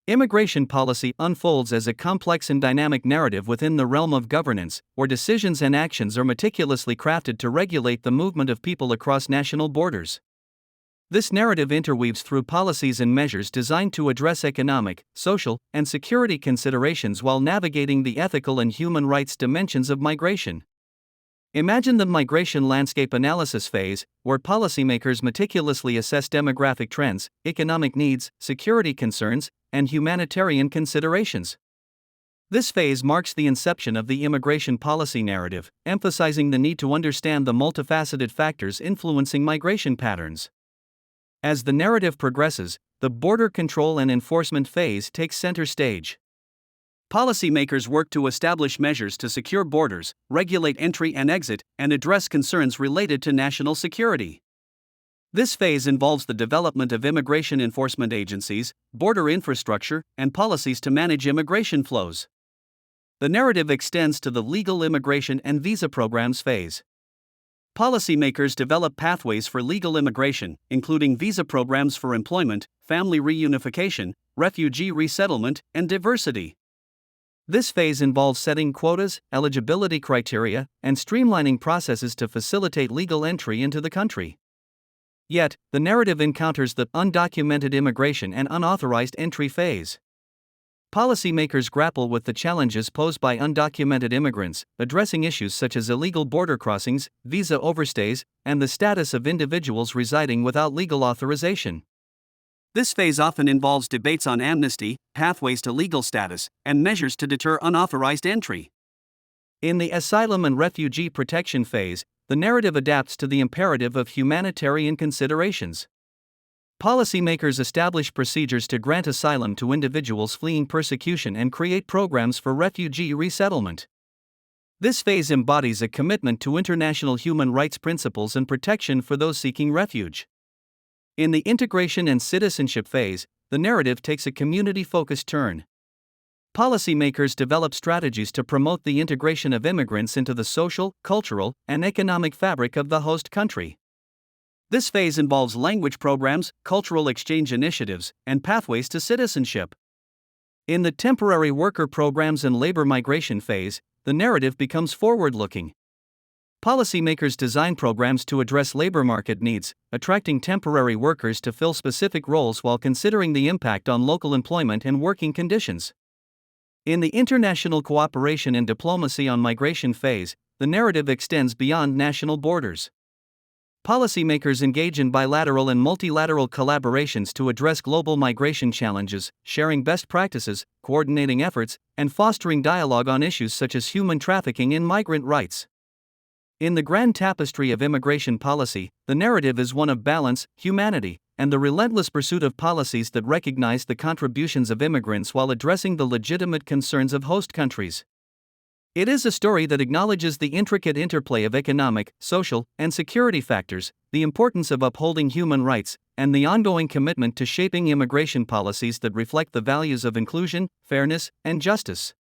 Immigration policy unfolds as a complex and dynamic narrative within the realm of governance, where decisions and actions are meticulously crafted to regulate the movement of people across national borders. This narrative interweaves through policies and measures designed to address economic, social, and security considerations while navigating the ethical and human rights dimensions of migration. Imagine the migration landscape analysis phase, where policymakers meticulously assess demographic trends, economic needs, security concerns, and humanitarian considerations. This phase marks the inception of the immigration policy narrative, emphasizing the need to understand the multifaceted factors influencing migration patterns. As the narrative progresses, the border control and enforcement phase takes center stage. Policymakers work to establish measures to secure borders, regulate entry and exit, and address concerns related to national security. This phase involves the development of immigration enforcement agencies, border infrastructure, and policies to manage immigration flows. The narrative extends to the legal immigration and visa programs phase. Policymakers develop pathways for legal immigration, including visa programs for employment, family reunification, refugee resettlement, and diversity. This phase involves setting quotas, eligibility criteria, and streamlining processes to facilitate legal entry into the country. Yet, the narrative encounters the undocumented immigration and unauthorized entry phase. Policymakers grapple with the challenges posed by undocumented immigrants, addressing issues such as illegal border crossings, visa overstays, and the status of individuals residing without legal authorization. This phase often involves debates on amnesty, pathways to legal status, and measures to deter unauthorized entry. In the asylum and refugee protection phase, the narrative adapts to the imperative of humanitarian considerations. Policymakers establish procedures to grant asylum to individuals fleeing persecution and create programs for refugee resettlement. This phase embodies a commitment to international human rights principles and protection for those seeking refuge. In the integration and citizenship phase, the narrative takes a community-focused turn. Policymakers develop strategies to promote the integration of immigrants into the social, cultural, and economic fabric of the host country. This phase involves language programs, cultural exchange initiatives, and pathways to citizenship. In the temporary worker programs and labor migration phase, the narrative becomes forward-looking. Policymakers design programs to address labor market needs, attracting temporary workers to fill specific roles while considering the impact on local employment and working conditions. In the international cooperation and diplomacy on migration phase, the narrative extends beyond national borders. Policymakers engage in bilateral and multilateral collaborations to address global migration challenges, sharing best practices, coordinating efforts, and fostering dialogue on issues such as human trafficking and migrant rights. In the grand tapestry of immigration policy, the narrative is one of balance, humanity, and the relentless pursuit of policies that recognize the contributions of immigrants while addressing the legitimate concerns of host countries. It is a story that acknowledges the intricate interplay of economic, social, and security factors, the importance of upholding human rights, and the ongoing commitment to shaping immigration policies that reflect the values of inclusion, fairness, and justice.